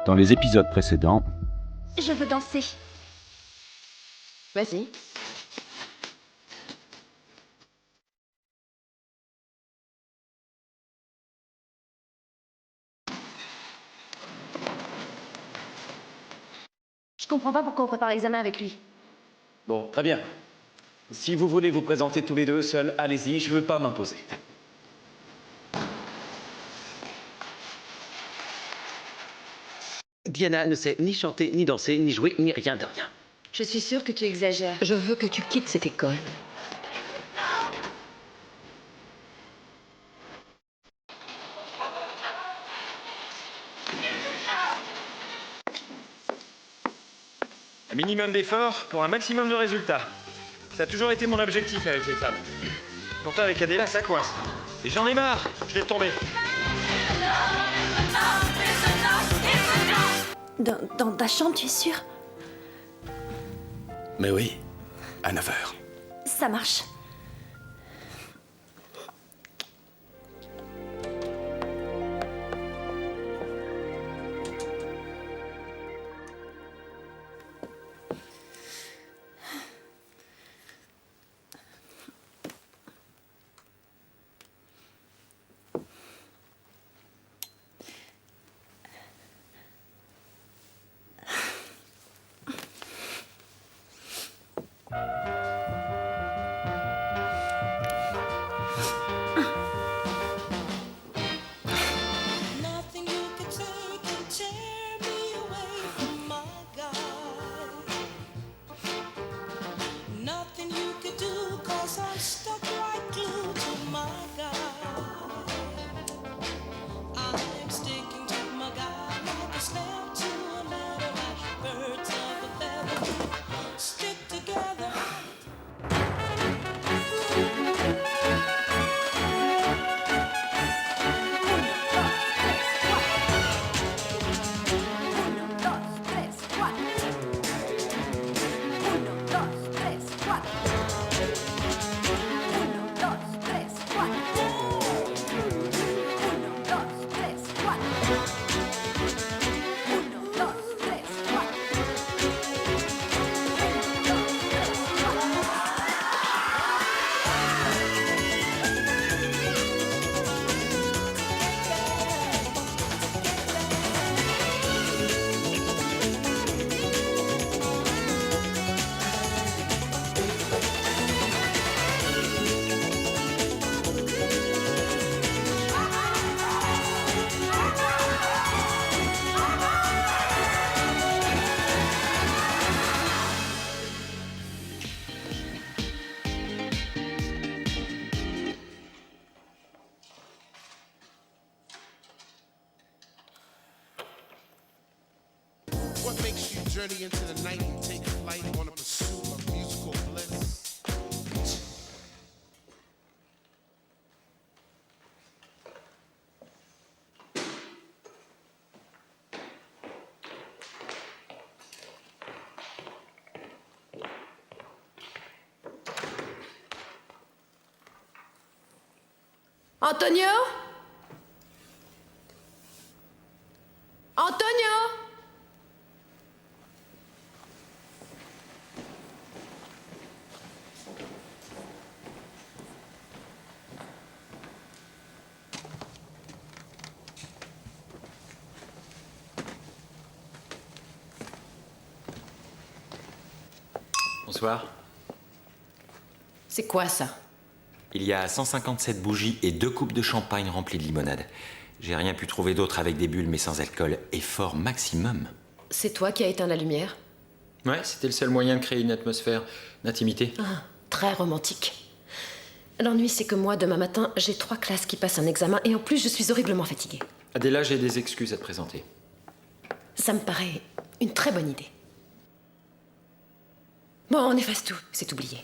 Dans les épisodes précédents... Je veux danser. Vas-y. Je comprends pas pourquoi on prépare l'examen avec lui. Bon, très bien. Si vous voulez vous présenter tous les deux seuls, allez-y, je veux pas m'imposer. Diana ne sait ni chanter, ni danser, ni jouer, ni rien de rien. Je suis sûre que tu exagères. Je veux que tu quittes cette école. Un minimum d'efforts pour un maximum de résultats. Ça a toujours été mon objectif avec les femmes. Pourtant avec Adela, ça coince. Et j'en ai marre, je vais tomber. Dans ta chambre, tu es sûre? Mais oui, à 9h. Ça marche. Nothing you can take can tear me away from my God. Nothing you can do, 'cause I'm stuck like glue to my God. I'm sticking to my God like a stamp to a letter. Birds of a feather stick together. What makes you journey into the night and take flight on a pursuit of musical bliss? Antonio? Antonio? Bonsoir. C'est quoi ça? Il y a 157 bougies et 2 coupes de champagne remplies de limonade. J'ai rien pu trouver d'autre avec des bulles mais sans alcool. Effort maximum. C'est toi qui as éteint la lumière? Ouais, c'était le seul moyen de créer une atmosphère d'intimité. Ah, très romantique. L'ennui, c'est que moi, demain matin, j'ai 3 classes qui passent un examen et en plus, je suis horriblement fatiguée. Adela, j'ai des excuses à te présenter. Ça me paraît une très bonne idée. Bon, on efface tout, c'est oublié.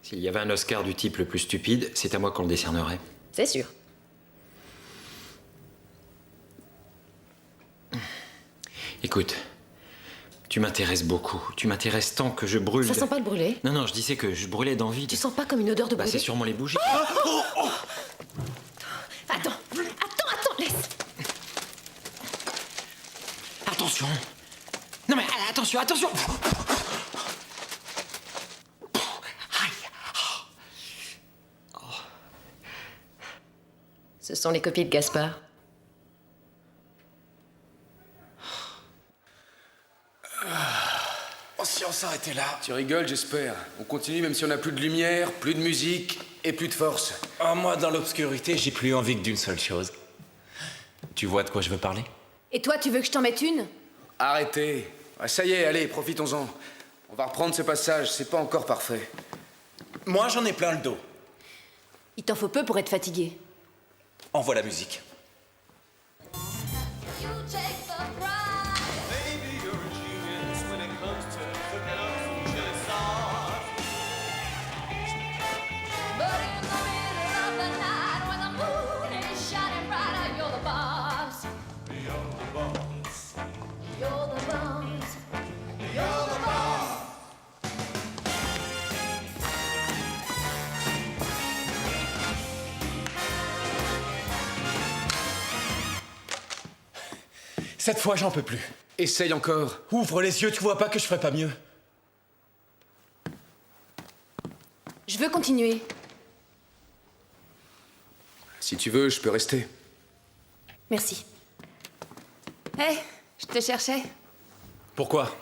S'il y avait un Oscar du type le plus stupide, c'est à moi qu'on le décernerait. C'est sûr. Écoute, tu m'intéresses beaucoup. Tu m'intéresses tant que je brûle. Ça sent pas le brûler? Non, non, je disais que je brûlais d'envie. Tu sens pas comme une odeur de Bah, brûlé? c'est sûrement les bougies. Attends, laisse. attention. Non mais attention, attention. Ce sont les copies de Gaspard. Oh, si on s'arrêtait là. Tu rigoles, j'espère. On continue même si on n'a plus de lumière, plus de musique et plus de force. Oh, moi, dans l'obscurité, j'ai plus envie que d'une seule chose. Tu vois de quoi je veux parler? Et toi, tu veux que je t'en mette une? Arrêtez. Ah, ça y est, allez, profitons-en. On va reprendre ce passage, c'est pas encore parfait. Moi, j'en ai plein le dos. Il t'en faut peu pour être fatigué. Envoie la musique. Cette fois, j'en peux plus. Essaye encore. Ouvre les yeux, tu vois pas que je ferais pas mieux? Je veux continuer. Si tu veux, je peux rester. Merci. Hé, je te cherchais. Pourquoi?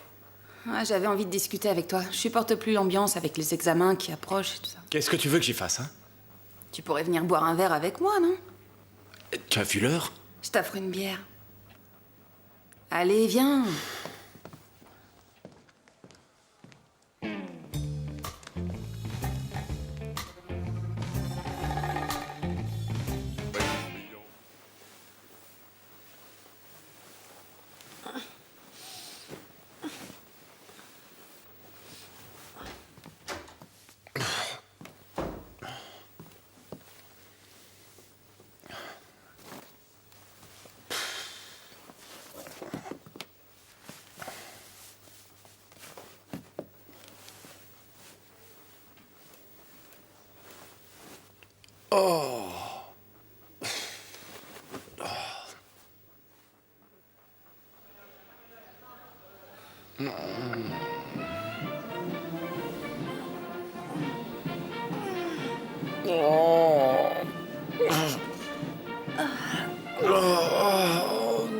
Ouais, j'avais envie de discuter avec toi. Je supporte plus l'ambiance avec les examens qui approchent et tout ça. Qu'est-ce que tu veux que j'y fasse, hein? Tu pourrais venir boire un verre avec moi, non? Tu as vu l'heure? Je t'offre une bière. Allez, viens.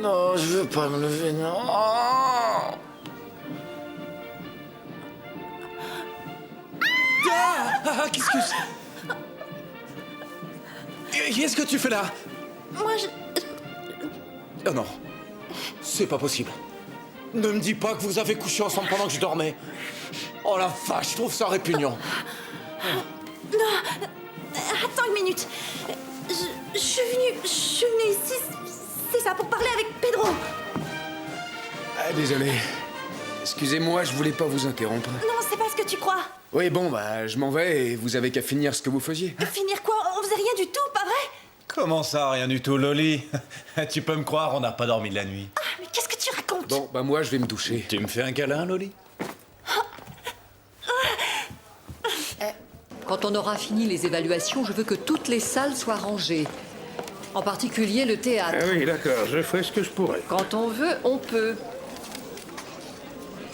Non, je veux pas me lever, non. Qu'est-ce que c'est? Qu'est-ce que tu fais là? Moi, Oh non, c'est pas possible. Ne me dis pas que vous avez couché ensemble pendant que je dormais. Oh la vache, je trouve ça répugnant. Attends une minute. Je suis venue ici, c'est ça, pour parler avec Pedro. Ah, désolé. Excusez-moi, je voulais pas vous interrompre. Non, c'est pas ce que tu crois. Oui, bon, bah, je m'en vais et vous avez qu'à finir ce que vous faisiez. Finir quoi? On faisait rien du tout, pas vrai? Comment ça, rien du tout, Loli? Tu peux me croire, on n'a pas dormi de la nuit. Ah, mais qu'est-ce que tu racontes? Bon, bah moi, je vais me doucher. Tu me fais un câlin, Loli? Quand on aura fini les évaluations, je veux que toutes les salles soient rangées. En particulier le théâtre. Ah oui, d'accord, je ferai ce que je pourrai. Quand on veut, on peut.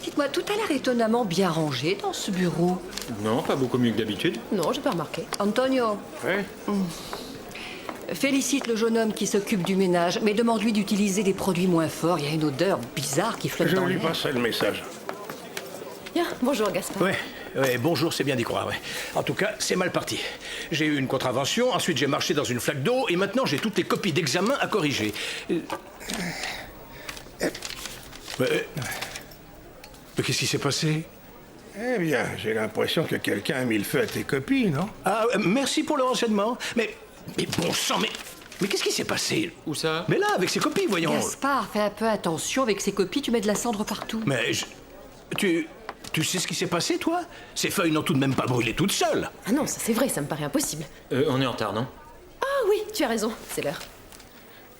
Dites-moi, tout a l'air étonnamment bien rangé dans ce bureau. Non, pas beaucoup mieux que d'habitude. Non, j'ai pas remarqué. Antonio, Ouais. félicite le jeune homme qui s'occupe du ménage, mais demande-lui d'utiliser des produits moins forts. Il y a une odeur bizarre qui flotte Je dans lui l'air. passerai le message. Bien, bonjour Gaspard. Ouais, bonjour, c'est bien d'y croire, ouais. En tout cas, c'est mal parti. J'ai eu une contravention, ensuite j'ai marché dans une flaque d'eau, et maintenant j'ai toutes les copies d'examen à corriger. Mais qu'est-ce qui s'est passé? Eh bien, j'ai l'impression que quelqu'un a mis le feu à tes copies, non? Ah, merci pour le renseignement. Mais bon sang, mais qu'est-ce qui s'est passé? Où ça? Mais là, avec ces copies, voyons. Gaspard, fais un peu attention avec ces copies, tu mets de la cendre partout. Mais tu sais ce qui s'est passé, toi? Ces feuilles n'ont tout de même pas brûlé toutes seules. Ah non, ça c'est vrai, ça me paraît impossible. On est en retard, non? Ah oui, tu as raison, c'est l'heure.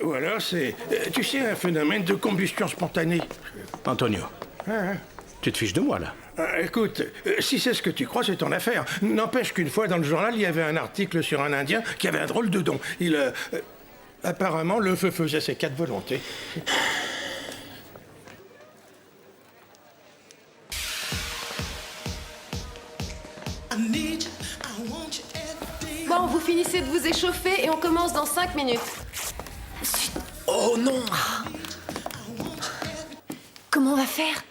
Ou alors c'est, tu sais, un phénomène de combustion spontanée. Antonio, Hein? tu te fiches de moi, là? Écoute, si c'est ce que tu crois, c'est ton affaire. N'empêche qu'une fois dans le journal, il y avait un article sur un Indien qui avait un drôle de don. Apparemment, le feu faisait ses 4 volontés. réchauffer et on commence dans 5 minutes. Oh non! Comment on va faire?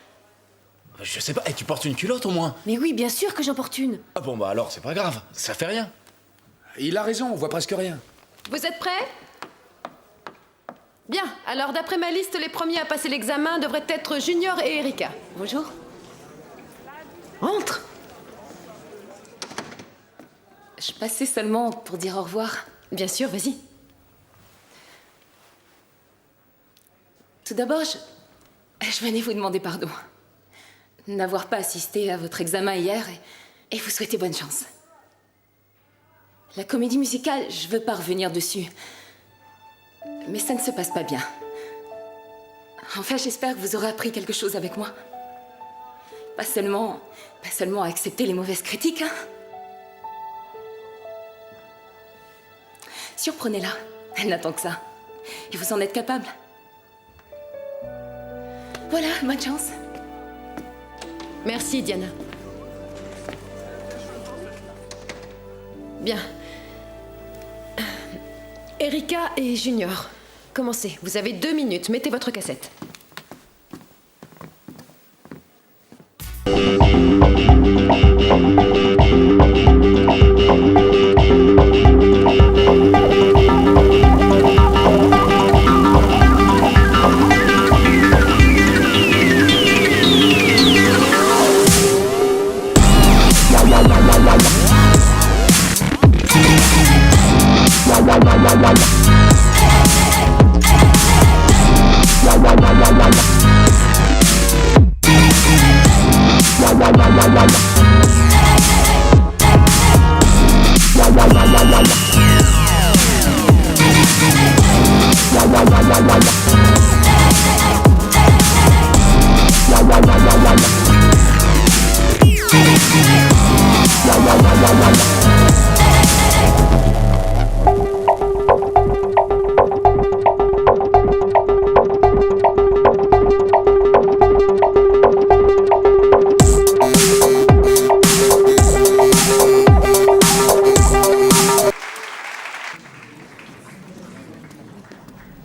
Je sais pas, et tu portes une culotte au moins? Mais oui, bien sûr que j'en porte une. Ah bon, bah alors c'est pas grave, ça fait rien. Il a raison, on voit presque rien. Vous êtes prêts? Bien, alors d'après ma liste, les premiers à passer l'examen devraient être Junior et Erika. Bonjour. Entre! Je passais seulement pour dire au revoir. Bien sûr, vas-y. Tout d'abord, je venais vous demander pardon. N'avoir pas assisté à votre examen hier et vous souhaiter bonne chance. La comédie musicale, je veux pas revenir dessus. Mais ça ne se passe pas bien. Enfin, j'espère que vous aurez appris quelque chose avec moi. Pas seulement à accepter les mauvaises critiques, hein. Surprenez-la. Elle n'attend que ça. Et vous en êtes capable. Voilà, bonne chance. Merci, Diana. Bien. Erika et Junior, commencez. Vous avez 2 minutes. Mettez votre cassette.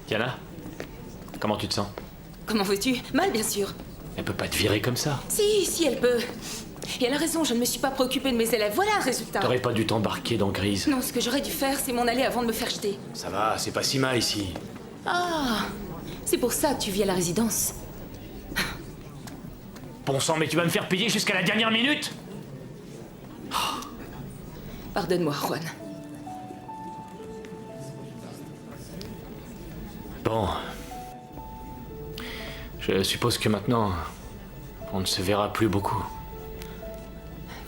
Diana, comment tu te sens? Comment veux-tu? Mal, bien sûr. Elle peut pas te virer comme ça. Si, elle peut. Et elle a raison, je ne me suis pas préoccupée de mes élèves. Voilà le résultat. T'aurais pas dû t'embarquer dans Grise. Non, ce que j'aurais dû faire, c'est m'en aller avant de me faire jeter. Ça va, c'est pas si mal ici. Ah, c'est pour ça que tu vis à la résidence. Bon sang, mais tu vas me faire payer jusqu'à la dernière minute? Pardonne-moi, Juan. Bon. Je suppose que maintenant, on ne se verra plus beaucoup.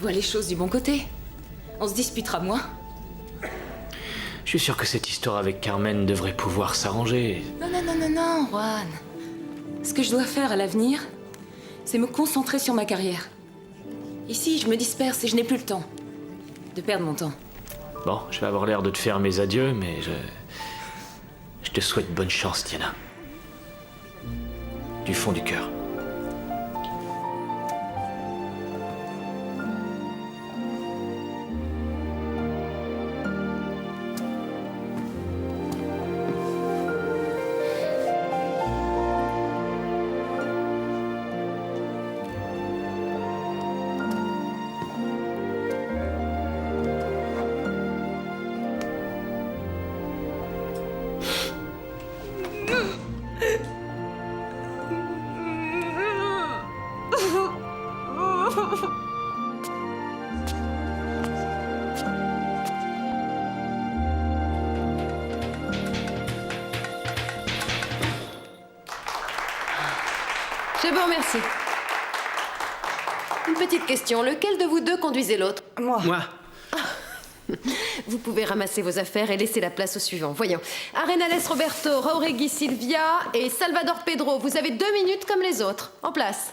Vois les choses du bon côté. On se disputera moins. Je suis sûr que cette histoire avec Carmen devrait pouvoir s'arranger. Non, Juan. Ce que je dois faire à l'avenir, c'est me concentrer sur ma carrière. Ici, je me disperse et je n'ai plus le temps de perdre mon temps. Bon, je vais avoir l'air de te faire mes adieux, mais je te souhaite bonne chance, Diana. Du fond du cœur. Je vous remercie. Une petite question. Lequel de vous deux conduisait l'autre? Moi. Vous pouvez ramasser vos affaires et laisser la place au suivant. Voyons. Arenales Roberto, Jauregui Silvia et Salvador Pedro. Vous avez 2 minutes comme les autres. En place.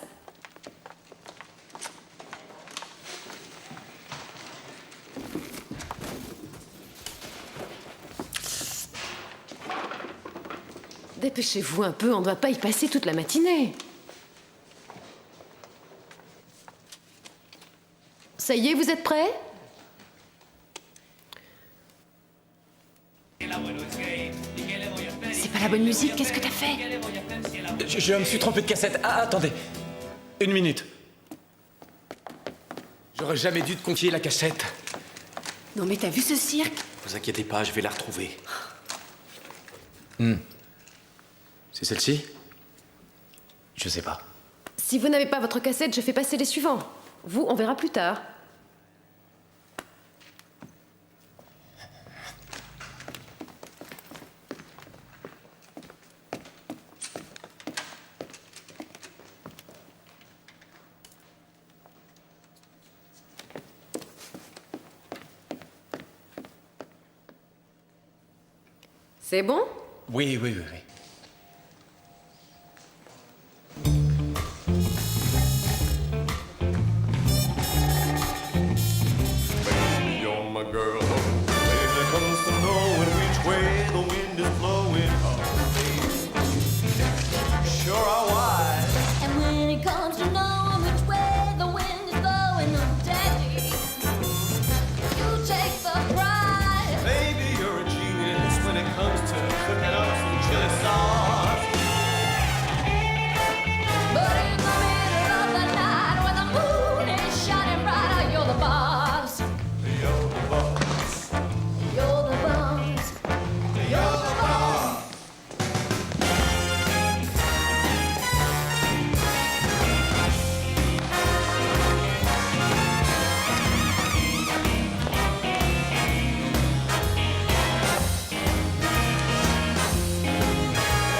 Dépêchez-vous un peu, on ne doit pas y passer toute la matinée. Ça y est, vous êtes prêts? pas la bonne musique, qu'est-ce que t'as fait? Je me suis trompé de cassette. Ah, attendez. 1 minute. J'aurais jamais dû te confier la cassette. Non mais t'as vu ce cirque? Vous inquiétez pas, je vais la retrouver. C'est celle-ci? Je sais pas. Si vous n'avez pas votre cassette, je fais passer les suivants. Vous, on verra plus tard. C'est bon? Oui, oui, oui, oui. You're my girl. When it comes to knowing which way the wind is blowing, sure are wise. And when it comes to knowing which way the wind is blowing, oh daddy, you take the prize. Baby, you're a genius when it comes to cooking up some chili sauce. But in the middle of the night when the moon is shining bright, you're the boss. You're the boss. You're the boss. You're the boss.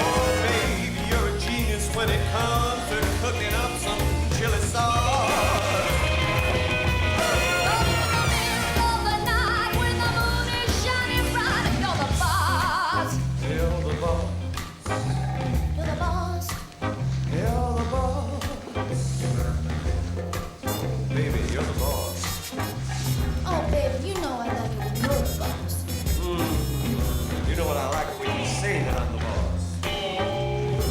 Oh, baby, you're a genius when it comes to cooking up some chili sauce. Of the night when the moon is shining bright, you're the boss. You're the boss. You're the boss. You're the boss. Baby, you're the boss. Oh baby, you know I love you when you're the boss. You know what I like when you say that I'm the boss.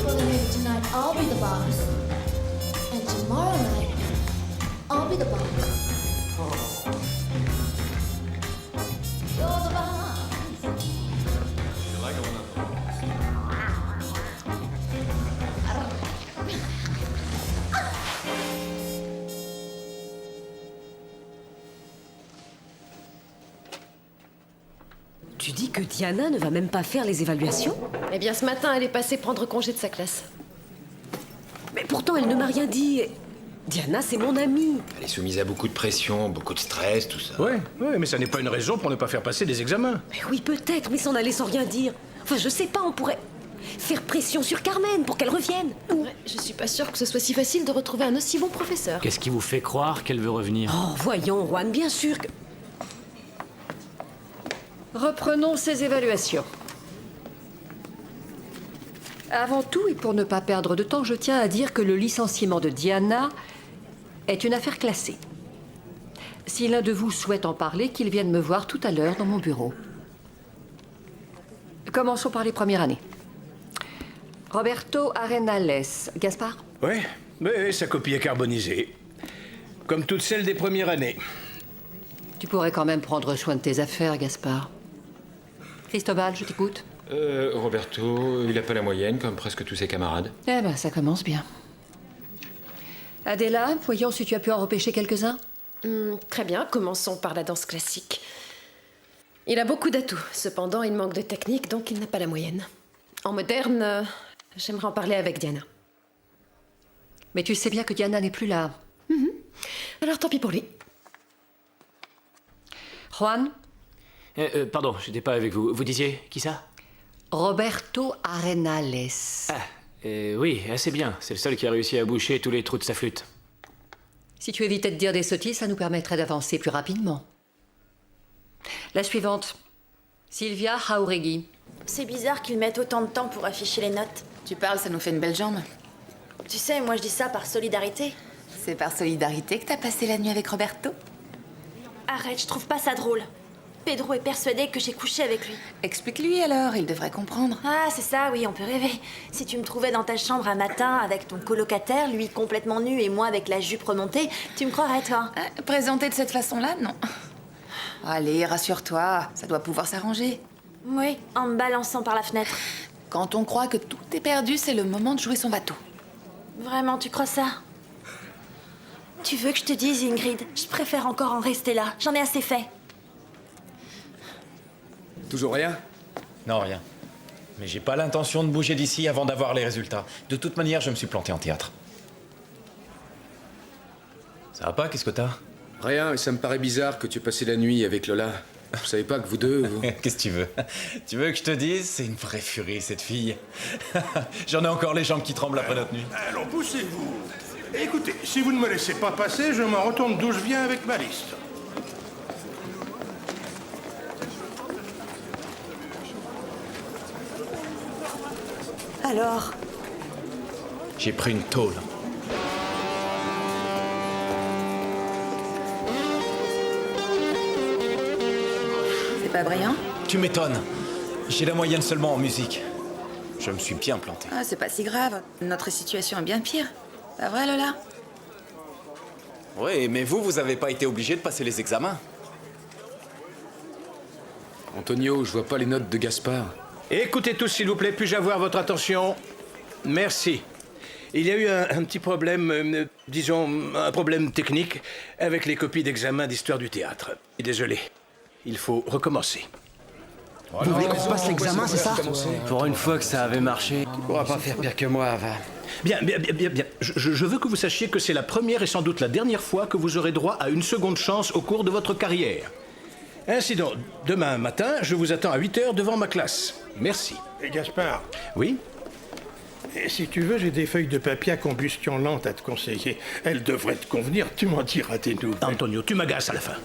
Well then maybe tonight I'll be the boss. And tomorrow night, I'll be the boss. You're the boss. You like it when I'm the boss? Tu dis que Diana ne va même pas faire les évaluations? Eh bien, ce matin, elle est passée prendre congé de sa classe. Mais pourtant, elle ne m'a rien dit. Diana, c'est mon amie. Elle est soumise à beaucoup de pression, beaucoup de stress, tout ça. Ouais, mais ça n'est pas une raison pour ne pas faire passer des examens. Mais oui, peut-être, mais s'en aller sans rien dire. Enfin, je sais pas, on pourrait faire pression sur Carmen pour qu'elle revienne. Ouais, je suis pas sûre que ce soit si facile de retrouver un aussi bon professeur. Qu'est-ce qui vous fait croire qu'elle veut revenir? Oh, voyons, Juan, bien sûr que... Reprenons ces évaluations. Avant tout, et pour ne pas perdre de temps, je tiens à dire que le licenciement de Diana est une affaire classée. Si l'un de vous souhaite en parler, qu'il vienne me voir tout à l'heure dans mon bureau. Commençons par les premières années. Roberto Arenales. Gaspard? Ouais, mais sa copie est carbonisée. Comme toutes celles des premières années. Tu pourrais quand même prendre soin de tes affaires, Gaspard. Cristobal, je t'écoute. Roberto, il a pas la moyenne, comme presque tous ses camarades. Eh ben, ça commence bien. Adela, voyons si tu as pu en repêcher quelques-uns. Très bien, commençons par la danse classique. Il a beaucoup d'atouts, cependant il manque de technique, donc il n'a pas la moyenne. En moderne, j'aimerais en parler avec Diana. Mais tu sais bien que Diana n'est plus là. Alors tant pis pour lui. Juan? Pardon, j'étais pas avec vous. Vous disiez, qui ça? Roberto Arenales. Oui, assez bien. C'est le seul qui a réussi à boucher tous les trous de sa flûte. Si tu évitais de dire des sottises, ça nous permettrait d'avancer plus rapidement. La suivante. Sylvia Jauregui. C'est bizarre qu'ils mettent autant de temps pour afficher les notes. Tu parles, ça nous fait une belle jambe. Tu sais, moi je dis ça par solidarité. C'est par solidarité que t'as passé la nuit avec Roberto? Arrête, je trouve pas ça drôle. Pedro est persuadé que j'ai couché avec lui. Explique-lui alors, il devrait comprendre. Ah, c'est ça, oui, on peut rêver. Si tu me trouvais dans ta chambre un matin avec ton colocataire, lui complètement nu et moi avec la jupe remontée, tu me croirais, toi? Présenté de cette façon-là, non. Allez, rassure-toi, ça doit pouvoir s'arranger. Oui, en me balançant par la fenêtre. Quand on croit que tout est perdu, c'est le moment de jouer son bateau. Vraiment, tu crois ça? Tu veux que je te dise, Ingrid? Je préfère encore en rester là. J'en ai assez fait. Toujours rien? Non, rien. Mais j'ai pas l'intention de bouger d'ici avant d'avoir les résultats. De toute manière, je me suis planté en théâtre. Ça va pas? Qu'est-ce que t'as? Rien, et ça me paraît bizarre que tu aies passé la nuit avec Lola. Vous savez pas que vous deux... Qu'est-ce que tu veux? Tu veux que je te dise? C'est une vraie furie, cette fille. J'en ai encore les jambes qui tremblent après notre nuit. Allons, poussez-vous. Écoutez, si vous ne me laissez pas passer, je m'en retourne d'où je viens avec ma liste. Alors? J'ai pris une tôle. C'est pas brillant? Tu m'étonnes. J'ai la moyenne seulement en musique. Je me suis bien planté. Ah, c'est pas si grave. Notre situation est bien pire. Pas vrai, Lola? Oui, mais vous avez pas été obligé de passer les examens. Antonio, je vois pas les notes de Gaspard. Écoutez tous, s'il vous plaît, puis-je avoir votre attention? Merci. Il y a eu un petit problème, disons, un problème technique avec les copies d'examen d'histoire du théâtre. Désolé. Il faut recommencer. Vous voulez qu'on passe l'examen, c'est ça? Pour une fois que ça avait marché. Tu pourras pas faire pire que moi, va. Bien. Je veux que vous sachiez que c'est la première et sans doute la dernière fois que vous aurez droit à une seconde chance au cours de votre carrière. Ainsi donc, demain matin, je vous attends à 8 h devant ma classe. Merci. Et Gaspard? Oui? Et si tu veux, j'ai des feuilles de papier à combustion lente à te conseiller. Elles devraient te convenir, tu m'en diras des nouvelles. Antonio, tu m'agaces à la fin.